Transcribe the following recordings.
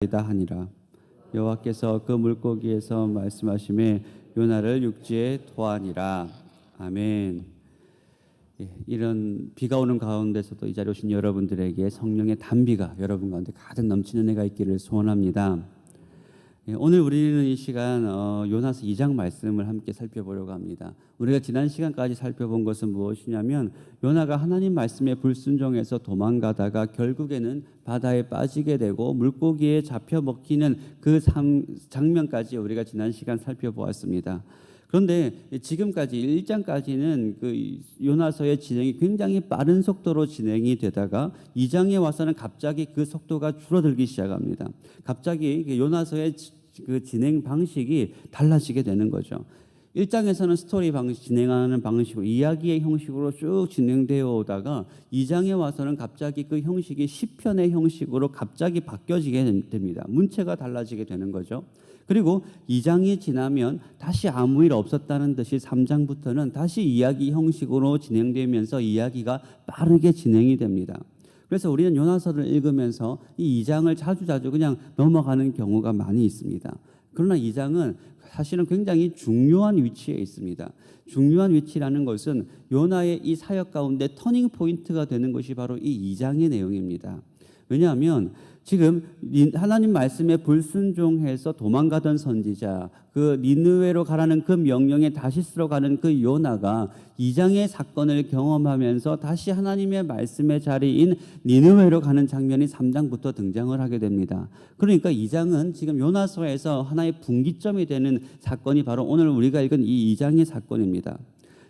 이다 하니라. 여호와께서 그 물고기에서 말씀하심에 요나를 육지에 토하니라. 아멘. 이런 비가 오는 가운데서도 이 자리에 오신 여러분들에게 성령의 단비가 여러분 가운데 가득 넘치는 은혜가 있기를 소원합니다. 오늘 우리는 이 시간 요나서 2장 말씀을 함께 살펴보려고 합니다. 우리가 지난 시간까지 살펴본 것은 무엇이냐면 요나가 하나님 말씀에 불순종해서 도망가다가 결국에는 바다에 빠지게 되고 물고기에 잡혀 먹히는 그 장면까지 우리가 지난 시간 살펴보았습니다. 그런데 지금까지 1장까지는 그 요나서의 진행이 굉장히 빠른 속도로 진행이 되다가 2장에 와서는 갑자기 그 속도가 줄어들기 시작합니다. 갑자기 요나서의 그 진행 방식이 달라지게 되는 거죠. 1장에서는 스토리 방식, 진행하는 방식으로 이야기의 형식으로 쭉 진행되어 오다가 2장에 와서는 갑자기 그 형식이 시편의 형식으로 갑자기 바뀌어지게 됩니다. 문체가 달라지게 되는 거죠. 그리고 2장이 지나면 다시 아무 일 없었다는 듯이 3장부터는 다시 이야기 형식으로 진행되면서 이야기가 빠르게 진행이 됩니다. 그래서 우리는 요나서를 읽으면서 이 2장을 자주 그냥 넘어가는 경우가 많이 있습니다. 그러나 2장은 사실은 굉장히 중요한 위치에 있습니다. 중요한 위치라는 것은 요나의 이 사역 가운데 터닝 포인트가 되는 것이 바로 이 2장의 내용입니다. 왜냐하면 지금 하나님 말씀에 불순종해서 도망가던 선지자, 그 니느웨로 가라는 그 명령에 다시스로 가는 그 요나가 2장의 사건을 경험하면서 다시 하나님의 말씀의 자리인 니느웨로 가는 장면이 3장부터 등장을 하게 됩니다. 그러니까 2장은 지금 요나서에서 하나의 분기점이 되는 사건이 바로 오늘 우리가 읽은 이 2장의 사건입니다.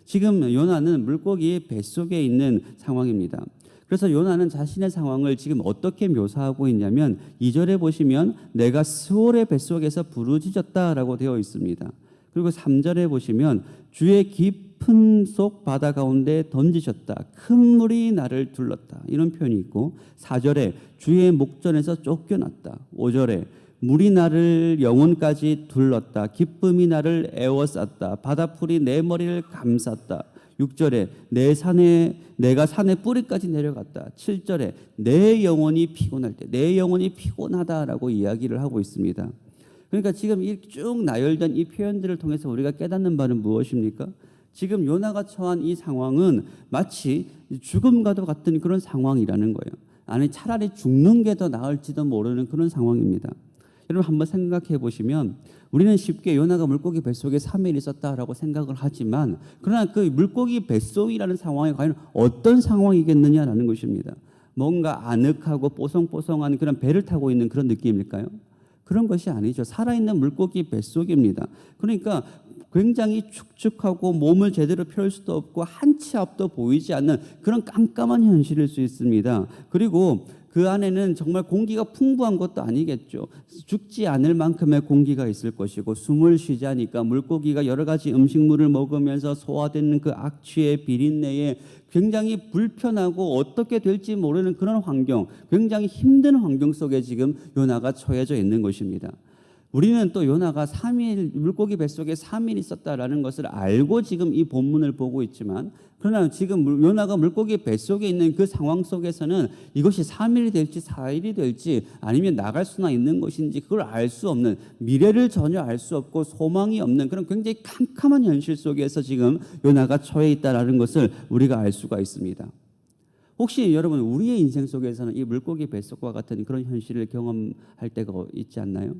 지금 요나는 물고기 뱃속에 있는 상황입니다. 그래서 요나는 자신의 상황을 지금 어떻게 묘사하고 있냐면 2절에 보시면 내가 스올의 뱃속에서 부르짖었다라고 되어 있습니다. 그리고 3절에 보시면 주의 깊은 속 바다 가운데 던지셨다. 큰 물이 나를 둘렀다. 이런 표현이 있고 4절에 주의 목전에서 쫓겨났다. 5절에 물이 나를 영혼까지 둘렀다. 기쁨이 나를 에워쌌다. 바다풀이 내 머리를 감쌌다. 6절에 내가 산의 뿌리까지 내려갔다. 7절에 내 영혼이 피곤할 때 내 영혼이 피곤하다라고 이야기를 하고 있습니다. 그러니까 지금 쭉 나열된 이 표현들을 통해서 우리가 깨닫는 바는 무엇입니까? 지금 요나가 처한 이 상황은 마치 죽음과도 같은 그런 상황이라는 거예요. 아니 차라리 죽는 게 더 나을지도 모르는 그런 상황입니다. 여러분 한번 생각해 보시면 우리는 쉽게 요나가 물고기 뱃속에 3일 있었다라고 생각을 하지만 그러나 그 물고기 뱃속이라는 상황이 과연 어떤 상황이겠느냐라는 것입니다. 뭔가 아늑하고 뽀송뽀송한 그런 배를 타고 있는 그런 느낌일까요? 그런 것이 아니죠. 살아있는 물고기 뱃속입니다. 그러니까 굉장히 축축하고 몸을 제대로 펼 수도 없고 한 치 앞도 보이지 않는 그런 깜깜한 현실일 수 있습니다. 그리고 그 안에는 정말 공기가 풍부한 것도 아니겠죠. 죽지 않을 만큼의 공기가 있을 것이고 숨을 쉬자니까 물고기가 여러 가지 음식물을 먹으면서 소화되는 그 악취의 비린내에 굉장히 불편하고 어떻게 될지 모르는 그런 환경, 굉장히 힘든 환경 속에 지금 요나가 처해져 있는 것입니다. 우리는 또 요나가 3일 물고기 뱃속에 3일 있었다라는 것을 알고 지금 이 본문을 보고 있지만 그러나 지금 요나가 물고기 뱃속에 있는 그 상황 속에서는 이것이 3일이 될지 4일이 될지 아니면 나갈 수나 있는 것인지 그걸 알 수 없는 미래를 전혀 알 수 없고 소망이 없는 그런 굉장히 캄캄한 현실 속에서 지금 요나가 처해 있다라는 것을 우리가 알 수가 있습니다. 혹시 여러분 우리의 인생 속에서는 이 물고기 뱃속과 같은 그런 현실을 경험할 때가 있지 않나요?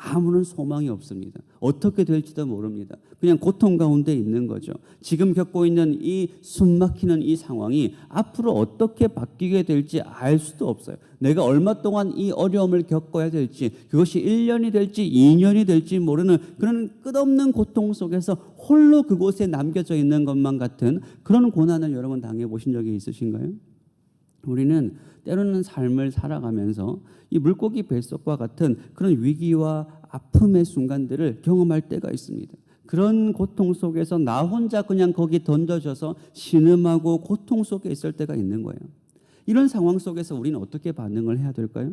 아무런 소망이 없습니다. 어떻게 될지도 모릅니다. 그냥 고통 가운데 있는 거죠. 지금 겪고 있는 이 숨막히는 이 상황이 앞으로 어떻게 바뀌게 될지 알 수도 없어요. 내가 얼마 동안 이 어려움을 겪어야 될지 그것이 1년이 될지 2년이 될지 모르는 그런 끝없는 고통 속에서 홀로 그곳에 남겨져 있는 것만 같은 그런 고난을 여러분 당해보신 적이 있으신가요? 우리는 때로는 삶을 살아가면서 이 물고기 뱃속과 같은 그런 위기와 아픔의 순간들을 경험할 때가 있습니다. 그런 고통 속에서 나 혼자 그냥 거기 던져져서 신음하고 고통 속에 있을 때가 있는 거예요. 이런 상황 속에서 우리는 어떻게 반응을 해야 될까요?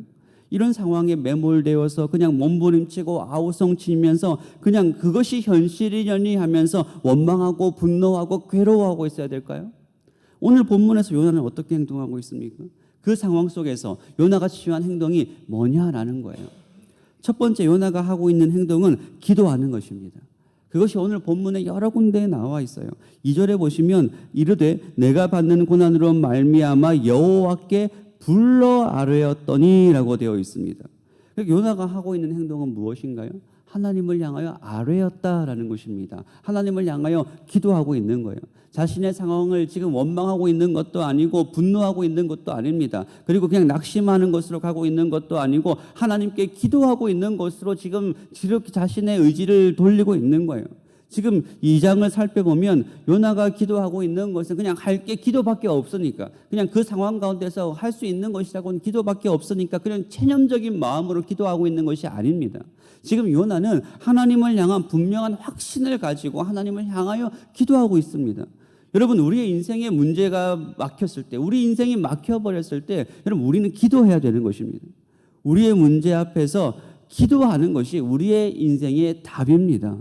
이런 상황에 매몰되어서 그냥 몸부림치고 아우성치면서 그냥 그것이 현실이려니 하면서 원망하고 분노하고 괴로워하고 있어야 될까요? 오늘 본문에서 요나는 어떻게 행동하고 있습니까? 그 상황 속에서 요나가 취한 행동이 뭐냐라는 거예요. 첫 번째 요나가 하고 있는 행동은 기도하는 것입니다. 그것이 오늘 본문에 여러 군데에 나와 있어요. 2절에 보시면 이르되 내가 받는 고난으로 말미암아 여호와께 불러 아뢰었더니라고 되어 있습니다. 요나가 하고 있는 행동은 무엇인가요? 하나님을 향하여 아뢰었다라는 것입니다. 하나님을 향하여 기도하고 있는 거예요. 자신의 상황을 지금 원망하고 있는 것도 아니고 분노하고 있는 것도 아닙니다. 그리고 그냥 낙심하는 것으로 가고 있는 것도 아니고 하나님께 기도하고 있는 것으로 지금 자신의 의지를 돌리고 있는 거예요. 지금 이 장을 살펴보면 요나가 기도하고 있는 것은 그냥 할 게 기도밖에 없으니까, 그냥 그 상황 가운데서 할 수 있는 것이라고는 기도밖에 없으니까 그냥 체념적인 마음으로 기도하고 있는 것이 아닙니다. 지금 요나는 하나님을 향한 분명한 확신을 가지고 하나님을 향하여 기도하고 있습니다. 여러분, 우리의 인생에 문제가 막혔을 때, 우리 인생이 막혀버렸을 때, 여러분, 우리는 기도해야 되는 것입니다. 우리의 문제 앞에서 기도하는 것이 우리의 인생의 답입니다.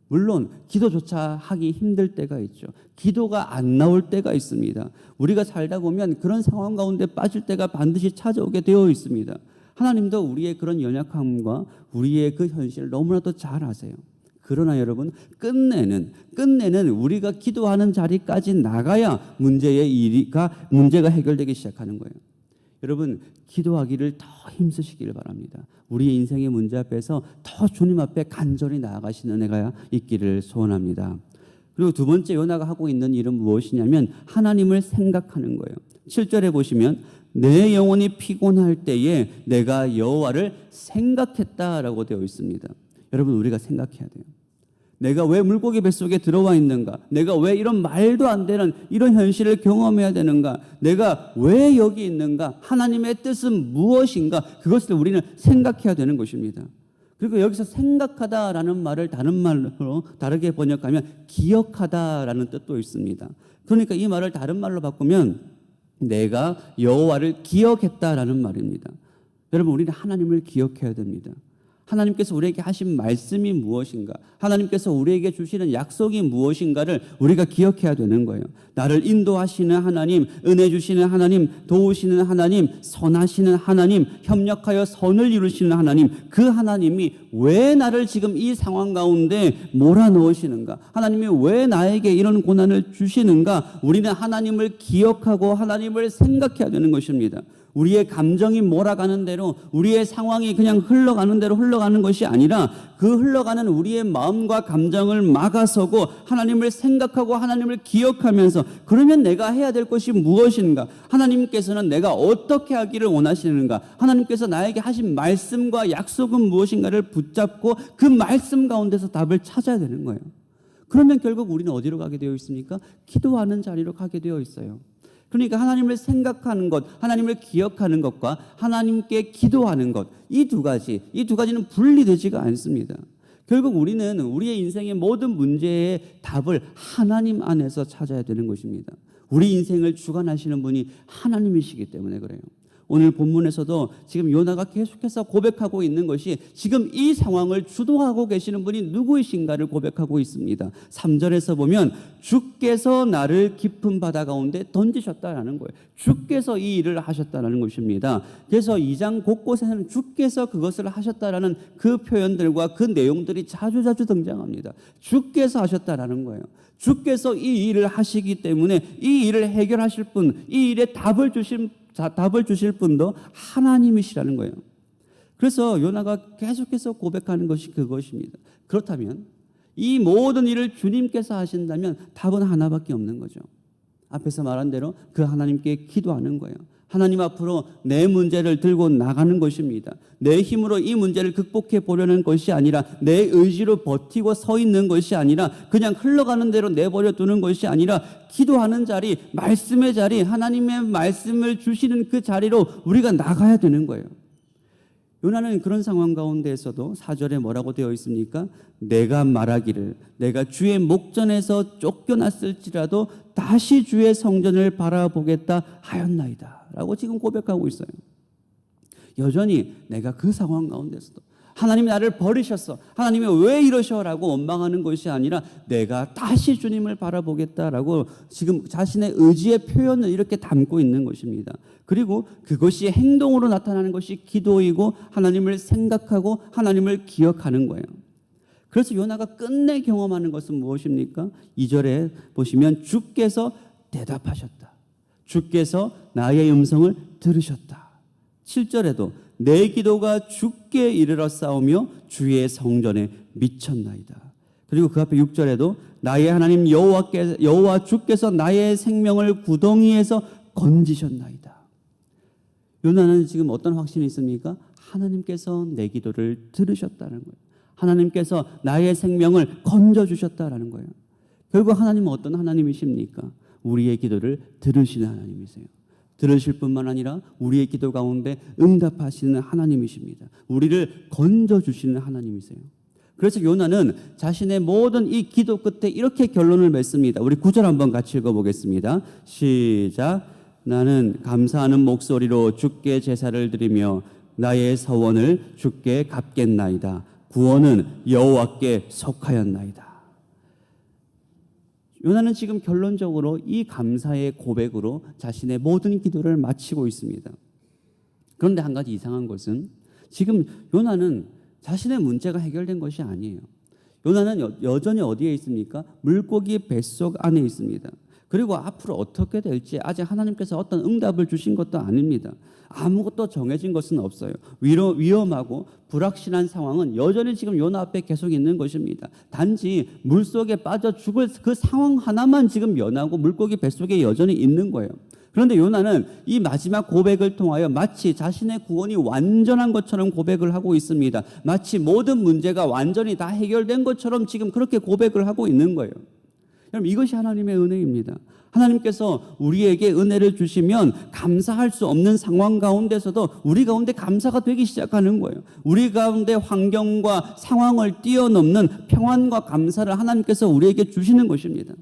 물론 기도조차 하기 힘들 때가 있죠. 기도가 안 나올 때가 있습니다. 우리가 살다 보면 그런 상황 가운데 빠질 때가 반드시 찾아오게 되어 있습니다. 하나님도 우리의 그런 연약함과 우리의 그 현실을 너무나도 잘 아세요. 그러나 여러분, 끝내는 우리가 기도하는 자리까지 나가야 문제가 해결되기 시작하는 거예요. 여러분, 기도하기를 더 힘쓰시기를 바랍니다. 우리의 인생의 문제 앞에서 더 주님 앞에 간절히 나아가시는 은혜가 있기를 소원합니다. 그리고 두 번째 요나가 하고 있는 일은 무엇이냐면 하나님을 생각하는 거예요. 7절에 보시면 내 영혼이 피곤할 때에 내가 여호와를 생각했다라고 되어 있습니다. 여러분, 우리가 생각해야 돼요. 내가 왜 물고기 뱃속에 들어와 있는가? 내가 왜 이런 말도 안 되는 이런 현실을 경험해야 되는가? 내가 왜 여기 있는가? 하나님의 뜻은 무엇인가? 그것을 우리는 생각해야 되는 것입니다. 그리고 여기서 생각하다라는 말을 다른 말로 다르게 번역하면 기억하다라는 뜻도 있습니다. 그러니까 이 말을 다른 말로 바꾸면 내가 여호와를 기억했다라는 말입니다. 여러분, 우리는 하나님을 기억해야 됩니다. 하나님께서 우리에게 하신 말씀이 무엇인가, 하나님께서 우리에게 주시는 약속이 무엇인가를 우리가 기억해야 되는 거예요. 나를 인도하시는 하나님, 은혜 주시는 하나님, 도우시는 하나님, 선하시는 하나님, 협력하여 선을 이루시는 하나님, 그 하나님이 왜 나를 지금 이 상황 가운데 몰아넣으시는가, 하나님이 왜 나에게 이런 고난을 주시는가, 우리는 하나님을 기억하고 하나님을 생각해야 되는 것입니다. 우리의 감정이 몰아가는 대로, 우리의 상황이 그냥 흘러가는 대로 흘러가는 것이 아니라 그 흘러가는 우리의 마음과 감정을 막아서고 하나님을 생각하고 하나님을 기억하면서, 그러면 내가 해야 될 것이 무엇인가, 하나님께서는 내가 어떻게 하기를 원하시는가, 하나님께서 나에게 하신 말씀과 약속은 무엇인가를 붙잡고 그 말씀 가운데서 답을 찾아야 되는 거예요. 그러면 결국 우리는 어디로 가게 되어 있습니까? 기도하는 자리로 가게 되어 있어요. 그러니까 하나님을 생각하는 것, 하나님을 기억하는 것과 하나님께 기도하는 것, 이 두 가지는 분리되지가 않습니다. 결국 우리는 우리의 인생의 모든 문제의 답을 하나님 안에서 찾아야 되는 것입니다. 우리 인생을 주관하시는 분이 하나님이시기 때문에 그래요. 오늘 본문에서도 지금 요나가 계속해서 고백하고 있는 것이 지금 이 상황을 주도하고 계시는 분이 누구이신가를 고백하고 있습니다. 3절에서 보면 주께서 나를 깊은 바다 가운데 던지셨다라는 거예요. 주께서 이 일을 하셨다라는 것입니다. 그래서 2장 곳곳에서는 주께서 그것을 하셨다라는 그 표현들과 그 내용들이 자주 등장합니다. 주께서 하셨다라는 거예요. 주께서 이 일을 하시기 때문에 이 일을 해결하실 분, 이 일에 답을 주실 분도 하나님이시라는 거예요. 그래서 요나가 계속해서 고백하는 것이 그것입니다. 그렇다면 이 모든 일을 주님께서 하신다면 답은 하나밖에 없는 거죠. 앞에서 말한 대로 그 하나님께 기도하는 거예요. 하나님 앞으로 내 문제를 들고 나가는 것입니다. 내 힘으로 이 문제를 극복해 보려는 것이 아니라, 내 의지로 버티고 서 있는 것이 아니라, 그냥 흘러가는 대로 내버려 두는 것이 아니라, 기도하는 자리, 말씀의 자리, 하나님의 말씀을 주시는 그 자리로 우리가 나가야 되는 거예요. 요나는 그런 상황 가운데에서도 4절에 뭐라고 되어 있습니까? 내가 말하기를 내가 주의 목전에서 쫓겨났을지라도 다시 주의 성전을 바라보겠다 하였나이다 라고 지금 고백하고 있어요. 여전히 내가 그 상황 가운데서도 하나님이 나를 버리셨어. 하나님이 왜 이러셔라고 원망하는 것이 아니라 내가 다시 주님을 바라보겠다라고 지금 자신의 의지의 표현을 이렇게 담고 있는 것입니다. 그리고 그것이 행동으로 나타나는 것이 기도이고 하나님을 생각하고 하나님을 기억하는 거예요. 그래서 요나가 끝내 경험하는 것은 무엇입니까? 2절에 보시면 주께서 대답하셨다. 주께서 나의 음성을 들으셨다. 7절에도 내 기도가 주께 이르러 싸우며 주의 성전에 미쳤나이다. 그리고 그 앞에 6절에도 나의 하나님 여호와 주께서 나의 생명을 구덩이에서 건지셨나이다. 요나는 지금 어떤 확신이 있습니까? 하나님께서 내 기도를 들으셨다는 거예요. 하나님께서 나의 생명을 건져주셨다라는 거예요. 결국 하나님은 어떤 하나님이십니까? 우리의 기도를 들으시는 하나님이세요. 들으실 뿐만 아니라 우리의 기도 가운데 응답하시는 하나님이십니다. 우리를 건져주시는 하나님이세요. 그래서 요나는 자신의 모든 이 기도 끝에 이렇게 결론을 맺습니다. 우리 9절 한번 같이 읽어보겠습니다. 시작. 나는 감사하는 목소리로 주께 제사를 드리며 나의 서원을 주께 갚겠나이다. 구원은 여호와께 속하였나이다. 요나는 지금 결론적으로 이 감사의 고백으로 자신의 모든 기도를 마치고 있습니다. 그런데 한 가지 이상한 것은 지금 요나는 자신의 문제가 해결된 것이 아니에요. 요나는 여전히 어디에 있습니까? 물고기 뱃속 안에 있습니다. 그리고 앞으로 어떻게 될지 아직 하나님께서 어떤 응답을 주신 것도 아닙니다. 아무것도 정해진 것은 없어요. 위험하고 불확실한 상황은 여전히 지금 요나 앞에 계속 있는 것입니다. 단지 물속에 빠져 죽을 그 상황 하나만 지금 면하고 물고기 뱃속에 여전히 있는 거예요. 그런데 요나는 이 마지막 고백을 통하여 마치 자신의 구원이 완전한 것처럼 고백을 하고 있습니다. 마치 모든 문제가 완전히 다 해결된 것처럼 지금 그렇게 고백을 하고 있는 거예요. 여러분, 이것이 하나님의 은혜입니다. 하나님께서 우리에게 은혜를 주시면 감사할 수 없는 상황 가운데서도 우리 가운데 감사가 되기 시작하는 거예요. 우리 가운데 환경과 상황을 뛰어넘는 평안과 감사를 하나님께서 우리에게 주시는 것입니다.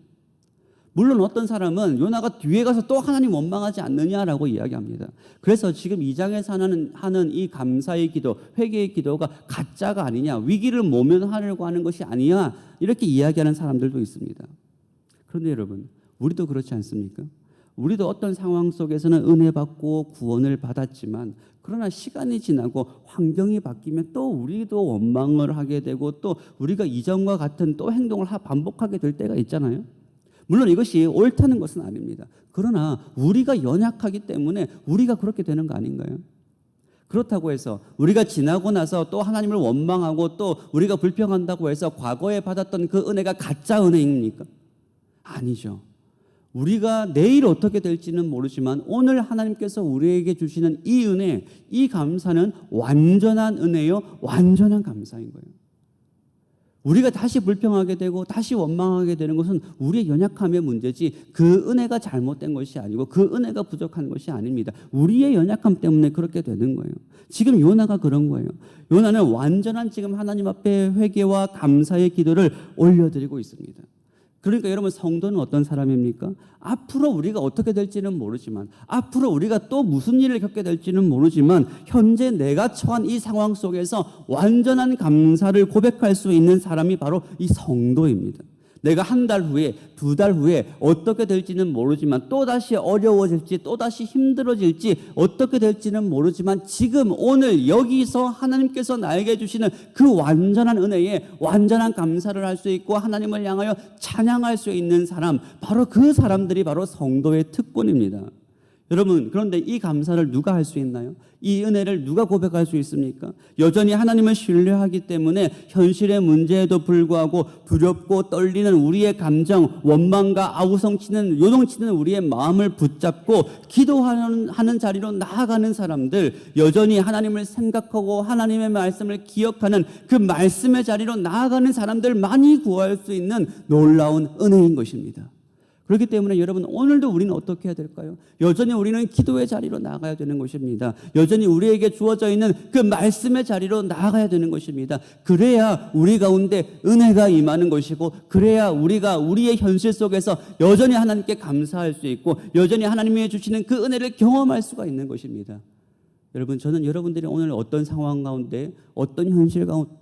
물론 어떤 사람은 요나가 뒤에 가서 또 하나님 원망하지 않느냐라고 이야기합니다. 그래서 지금 2장에서 하는 이 감사의 기도, 회개의 기도가 가짜가 아니냐, 위기를 모면하려고 하는 것이 아니냐, 이렇게 이야기하는 사람들도 있습니다. 그런데 여러분, 우리도 그렇지 않습니까? 우리도 어떤 상황 속에서는 은혜 받고 구원을 받았지만 그러나 시간이 지나고 환경이 바뀌면 또 우리도 원망을 하게 되고 또 우리가 이전과 같은 또 행동을 반복하게 될 때가 있잖아요. 물론 이것이 옳다는 것은 아닙니다. 그러나 우리가 연약하기 때문에 우리가 그렇게 되는 거 아닌가요? 그렇다고 해서 우리가 지나고 나서 또 하나님을 원망하고 또 우리가 불평한다고 해서 과거에 받았던 그 은혜가 가짜 은혜입니까? 아니죠. 우리가 내일 어떻게 될지는 모르지만 오늘 하나님께서 우리에게 주시는 이 은혜, 이 감사는 완전한 은혜요, 완전한 감사인 거예요. 우리가 다시 불평하게 되고 다시 원망하게 되는 것은 우리의 연약함의 문제지 그 은혜가 잘못된 것이 아니고 그 은혜가 부족한 것이 아닙니다. 우리의 연약함 때문에 그렇게 되는 거예요. 지금 요나가 그런 거예요. 요나는 완전한 지금 하나님 앞에 회개와 감사의 기도를 올려드리고 있습니다. 그러니까 여러분, 성도는 어떤 사람입니까? 앞으로 우리가 어떻게 될지는 모르지만, 앞으로 우리가 또 무슨 일을 겪게 될지는 모르지만 현재 내가 처한 이 상황 속에서 완전한 감사를 고백할 수 있는 사람이 바로 이 성도입니다. 내가 한 달 후에, 두 달 후에 어떻게 될지는 모르지만 또다시 어려워질지 또다시 힘들어질지 어떻게 될지는 모르지만 지금 오늘 여기서 하나님께서 나에게 주시는 그 완전한 은혜에 완전한 감사를 할 수 있고 하나님을 향하여 찬양할 수 있는 사람, 바로 그 사람들이 바로 성도의 특권입니다. 여러분, 그런데 이 감사를 누가 할 수 있나요? 이 은혜를 누가 고백할 수 있습니까? 여전히 하나님을 신뢰하기 때문에 현실의 문제에도 불구하고 두렵고 떨리는 우리의 감정, 원망과 아우성치는 요동치는 우리의 마음을 붙잡고 기도하는 자리로 나아가는 사람들, 여전히 하나님을 생각하고 하나님의 말씀을 기억하는 그 말씀의 자리로 나아가는 사람들 많이 구할 수 있는 놀라운 은혜인 것입니다. 그렇기 때문에 여러분, 오늘도 우리는 어떻게 해야 될까요? 여전히 우리는 기도의 자리로 나가야 되는 것입니다. 여전히 우리에게 주어져 있는 그 말씀의 자리로 나가야 되는 것입니다. 그래야 우리 가운데 은혜가 임하는 것이고, 그래야 우리가 우리의 현실 속에서 여전히 하나님께 감사할 수 있고 여전히 하나님이 주시는 그 은혜를 경험할 수가 있는 것입니다. 여러분, 저는 여러분들이 오늘 어떤 상황 가운데, 어떤 현실 가운데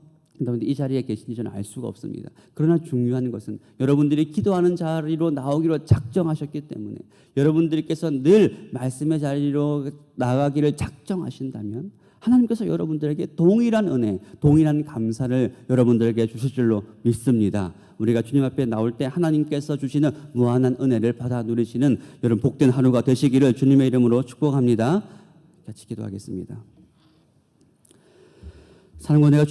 이 자리에 계신지 저는 알 수가 없습니다. 그러나 중요한 것은 여러분들이 기도하는 자리로 나오기로 작정하셨기 때문에, 여러분들께서 늘 말씀의 자리로 나가기를 작정하신다면 하나님께서 여러분들에게 동일한 은혜, 동일한 감사를 여러분들에게 주실 줄로 믿습니다. 우리가 주님 앞에 나올 때 하나님께서 주시는 무한한 은혜를 받아 누리시는 여러분 복된 하루가 되시기를 주님의 이름으로 축복합니다. 같이 기도하겠습니다. 사랑과 내가